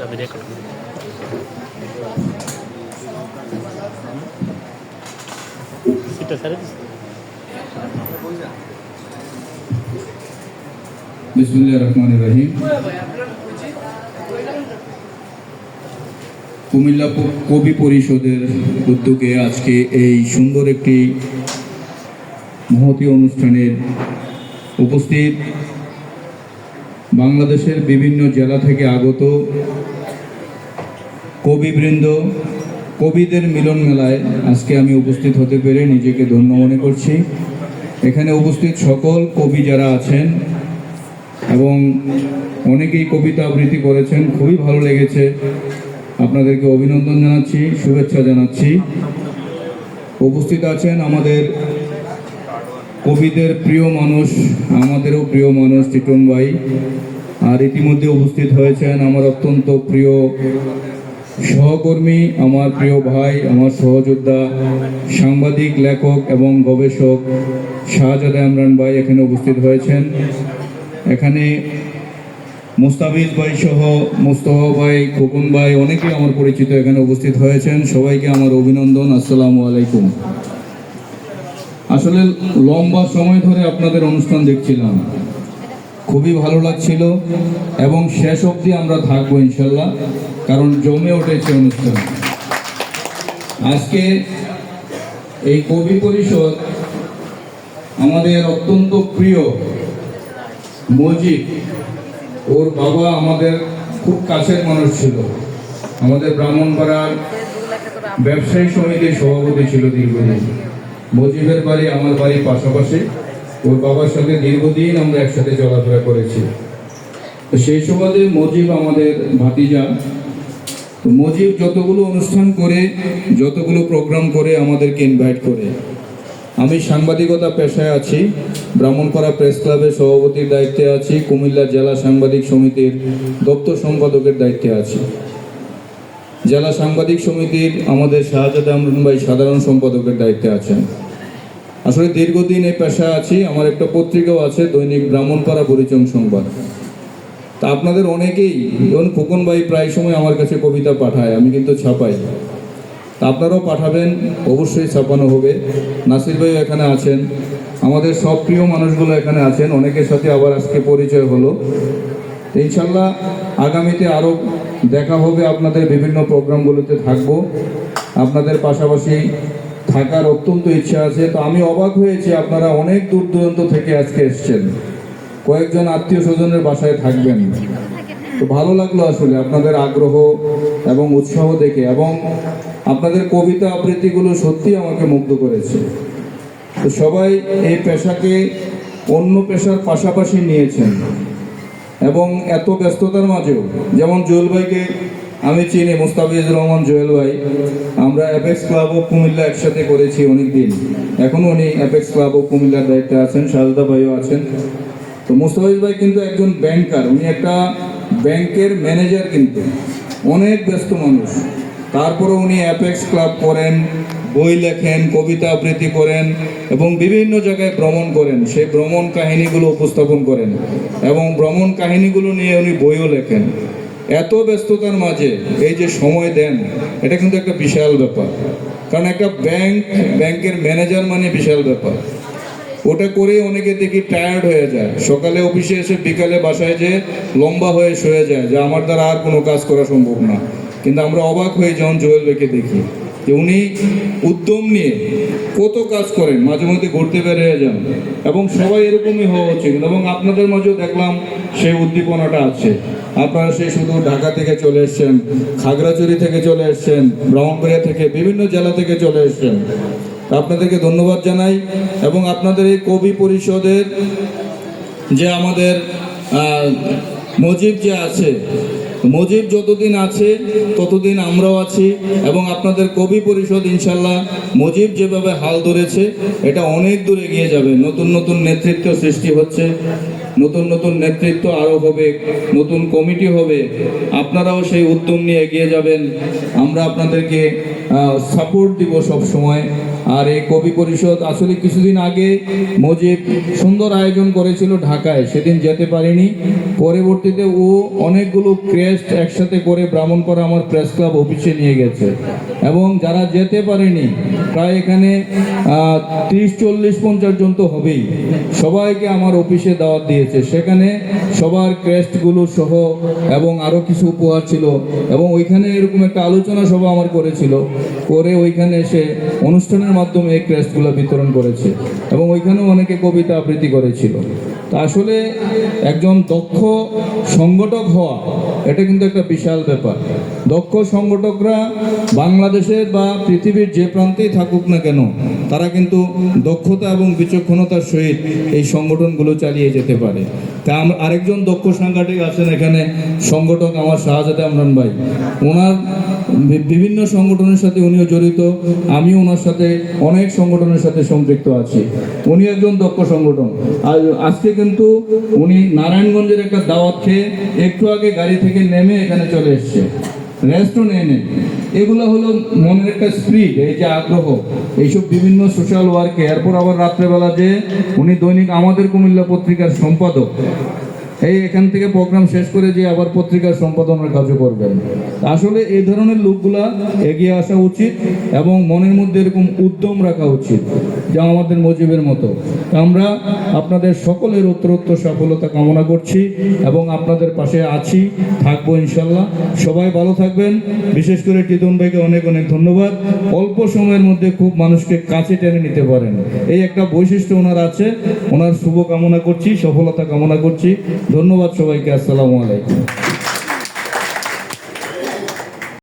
আমি রেকর্ড করি। সিটটা ছেড়ে দিচ্ছি। বিসমিল্লাহির রহমানির রহিম। কুমিল্লা কবি পরিষদের উদ্যোগে আজকে এই সুন্দর একটি মহতী অনুষ্ঠানের উপস্থিত বাংলাদেশের বিভিন্ন জেলা থেকে আগত কবিবৃন্দ, কবিদের মিলন মেলায় আজকে আমি উপস্থিত হতে পেরে নিজেকে ধন্য মনে করছি। এখানে উপস্থিত সকল কবি যারা আছেন এবং অনেকেই কবিতা আবৃত্তি করেছেন, খুবই ভালো লেগেছে। আপনাদেরকে অভিনন্দন জানাচ্ছি, শুভেচ্ছা জানাচ্ছি। উপস্থিত আছেন আমাদের কবিদের প্রিয় মানুষ, আমাদেরও প্রিয় মানুষ টিটন ভাই। আর ইতিমধ্যে উপস্থিত হয়েছেন আমার অত্যন্ত প্রিয় সহকর্মী, আমার প্রিয় ভাই, আমার সহযোদ্ধা, সাংবাদিক, লেখক এবং গবেষক শাহজাদা ইমরান ভাই এখানে উপস্থিত হয়েছেন। এখানে মুস্তাফিজ ভাই সহ মুস্তফা ভাই, খোকন ভাই, অনেকেই আমার পরিচিত এখানে উপস্থিত হয়েছেন। সবাইকে আমার অভিনন্দন, আসসালামু আলাইকুম। আসলে লম্বা সময় ধরে আপনাদের অনুষ্ঠান দেখছিলাম, খুবই ভালো লাগছিল এবং শেষ অবধি আমরা থাকবো ইনশাল্লাহ, কারণ জমে উঠেছে অনুষ্ঠান। আজকে এই কবি পরিষদ আমাদের অত্যন্ত প্রিয় মজিব, ওর বাবা আমাদের খুব কাছের মানুষ ছিল, আমাদের ব্রাহ্মণপাড়ার ব্যবসায়ী সমিতির সভাপতি ছিল দীর্ঘদিন। মজিবের বাড়ি আমার বাড়ির পাশাপাশি, ওর বাবার সাথে দীর্ঘদিন আমরা একসাথে চলাফেরা করেছি। সেই সুবাদে মজিব আমাদের ভাতিজা। মজিব যতগুলো অনুষ্ঠান করে, যতগুলো প্রোগ্রাম করে আমাদেরকে ইনভাইট করে। আমি সাংবাদিকতা পেশায় আছি, ব্রাহ্মণপাড়া প্রেস ক্লাবের সভাপতির দায়িত্বে আছি, কুমিল্লা জেলা সাংবাদিক সমিতির দপ্তর সম্পাদকের দায়িত্বে আছি। জেলা সাংবাদিক সমিতির আমাদের শাহজাদা ইমরান ভাই সাধারণ সম্পাদকের দায়িত্বে আছেন। আসলে দীর্ঘদিন এই পেশায় আছি। আমার একটা পত্রিকাও আছে, দৈনিক ব্রাহ্মণপাড়া পরিচং সংবাদ। তা আপনাদের অনেকেই, যেমন খোকন ভাই প্রায় সময় আমার কাছে কবিতা পাঠায়, আমি কিন্তু ছাপাই। তা আপনারাও পাঠাবেন, অবশ্যই ছাপানো হবে। নাসির ভাইও এখানে আছেন, আমাদের সব প্রিয় মানুষগুলো এখানে আছেন, অনেকের সাথে আবার আজকে পরিচয় হলো। ইনশাল্লাহ আগামীতে আরও দেখা হবে, আপনাদের বিভিন্ন প্রোগ্রামগুলোতে থাকবো, আপনাদের পাশাপাশি থাকার অত্যন্ত ইচ্ছা আছে। তো আমি অবাক হয়েছি, আপনারা অনেক দূর দূরান্ত থেকে আজকে এসছেন, কয়েকজন আত্মীয় স্বজনের বাসায় থাকবেন। তো ভালো লাগলো আসলে আপনাদের আগ্রহ এবং উৎসাহ দেখে, এবং আপনাদের কবিতা আবৃত্তিগুলো সত্যি আমাকে মুগ্ধ করেছে। তো সবাই এই পেশাকে অন্য পেশার পাশাপাশি নিয়েছেন এবং এত ব্যস্ততার মাঝেও, যেমন জুয়েল ভাইকে আমি চিনি, মুস্তাফিজ রহমান জুয়েল ভাই, আমরা অ্যাপেক্স ক্লাব অফ কুমিল্লা একসাথে করেছি অনেক দিন। এখন উনি অ্যাপেক্স ক্লাব অফ কুমিল্লার দায়িত্বে আছেন, শাহজাদা ভাইও আছেন। তো মুস্তাফিজ ভাই কিন্তু একজন ব্যাংকার, উনি একটা ব্যাংকের ম্যানেজার, কিন্তু অনেক ব্যস্ত মানুষ। তারপরে উনি অ্যাপেক্স ক্লাব করেন, বই লেখেন, কবিতা আবৃত্তি করেন এবং বিভিন্ন জায়গায় ভ্রমণ করেন। সেই ভ্রমণ কাহিনীগুলো উপস্থাপন করেন এবং ভ্রমণ কাহিনীগুলো নিয়ে উনি বইও লেখেন। এত ব্যস্ততার মাঝে এই যে সময় দেন, এটা কিন্তু একটা বিশাল ব্যাপার। কারণ একটা ব্যাংকের ম্যানেজার মানে বিশাল ব্যাপার। ওটা করে অনেকে দেখি টায়ার্ড হয়ে যায়, সকালে অফিসে এসে বিকালে বাসায় যে লম্বা হয়ে শুয়ে যায়, যে আমার দ্বারা আর কোনো কাজ করা সম্ভব না। কিন্তু আমরা অবাক হয়ে যখন জুয়েল ভাইকে দেখি যে উনি উদ্যম নিয়ে কত কাজ করেন, মাঝে মধ্যে ঘুরতে বেরিয়ে যান, এবং সবাই এরকমই হওয়া উচিত। এবং আপনাদের মাঝেও দেখলাম সেই উদ্দীপনাটা আছে। আপনারা সেই শুধু ঢাকা থেকে চলে এসছেন, খাগড়াছড়ি থেকে চলে এসছেন, ব্রাহ্মণবাড়িয়া থেকে, বিভিন্ন জেলা থেকে চলে এসছেন। আপনাদেরকে ধন্যবাদ জানাই। এবং আপনাদের এই কবি পরিষদের যে আমাদের মজিব যে আছে, মজিব যতদিন আছে ততদিন আমরাও আছি, এবং আপনাদের কবি পরিষদ ইনশাল্লাহ মজিব যেভাবে হাল ধরেছে এটা অনেক দূর এগিয়ে যাবে। নতুন নতুন নেতৃত্ব সৃষ্টি হচ্ছে, নতুন নতুন নেতৃত্ব আরও হবে, নতুন কমিটি হবে। আপনারাও সেই উদ্যম নিয়ে এগিয়ে যাবেন। আমরা আপনাদেরকে সাপোর্ট দিব সব সময়। আর এই কবি পরিষদ আসলে কিছুদিন আগে মুজিব সুন্দর আয়োজন করেছিল ঢাকায়, সেদিন যেতে পারিনি। পরবর্তীতে ও অনেকগুলো ক্রেস্ট একসাথে করে ব্রাহ্মণপাড়া আমার প্রেস ক্লাব অফিসে নিয়ে গেছে, এবং যারা যেতে পারেনি প্রায় এখানে 30-40-50 জন তো হবেই, সবাইকে আমার অফিসে দাওয়াত দিয়েছে। সেখানে সবার ক্রেস্টগুলো সহ এবং আরও কিছু উপহার ছিল, এবং ওইখানে এরকম একটা আলোচনা সভা আমার করেছিল, করে ওইখানে এসে অনুষ্ঠানের মাধ্যমে এই ক্রেস্টগুলো বিতরণ করেছে, এবং ওইখানেও অনেকে কবিতা আবৃত্তি করেছিল। তা আসলে একজন দক্ষ সংগঠক হওয়া এটা কিন্তু একটা বিশাল ব্যাপার। দক্ষ সংগঠকরা বাংলাদেশের বা পৃথিবীর যে প্রান্তেই থাকুক না কেন, তারা কিন্তু দক্ষতা এবং বিচক্ষণতার সহিত এই সংগঠনগুলো চালিয়ে যেতে পারে। তা আরেকজন দক্ষ সাংগঠনিক আছেন এখানে, সংগঠক আমার শাহজাদা আমরান ভাই। ওনার বিভিন্ন সংগঠনের সাথে উনিও জড়িত, আমিও ওনার সাথে অনেক সংগঠনের সাথে সম্পৃক্ত আছি। উনি একজন দক্ষ সংগঠন। আর আজকে কিন্তু উনি নারায়ণগঞ্জের একটা দাওয়াত খেয়ে একটু আগে গাড়ি থেকে নেমে এখানে চলে এসছে, রেস্টও নেই। এগুলো হলো মনের একটা স্পিরিট, এই যে আগ্রহ, এইসব বিভিন্ন সোশ্যাল ওয়ার্কে। এরপর আবার রাত্রেবেলা যে উনি দৈনিক আমাদের কুমিল্লা পত্রিকার সম্পাদক, এখান থেকে প্রোগ্রাম শেষ করে যে আবার পত্রিকার সম্পাদনার কাজও করবেন। আসলে এই ধরনের লোকগুলা এগিয়ে আসা উচিত, এবং মনের মধ্যে এরকম উদ্যম রাখা উচিত, যা আমাদের মুজিবের মতো। আমরা আপনাদের সকলের উত্তরোত্তর সফলতা কামনা করছি, এবং আপনাদের পাশে আছি, থাকবো ইনশাল্লাহ। সবাই ভালো থাকবেন। বিশেষ করে টিদন ভাইকে অনেক অনেক ধন্যবাদ। অল্প সময়ের মধ্যে খুব মানুষকে কাছে টেনে নিতে পারেন, এই একটা বৈশিষ্ট্য ওনার আছে। ওনার শুভ কামনা করছি, সফলতা কামনা করছি। ধন্যবাদ সবাইকে। আসসালামু আলাইকুম।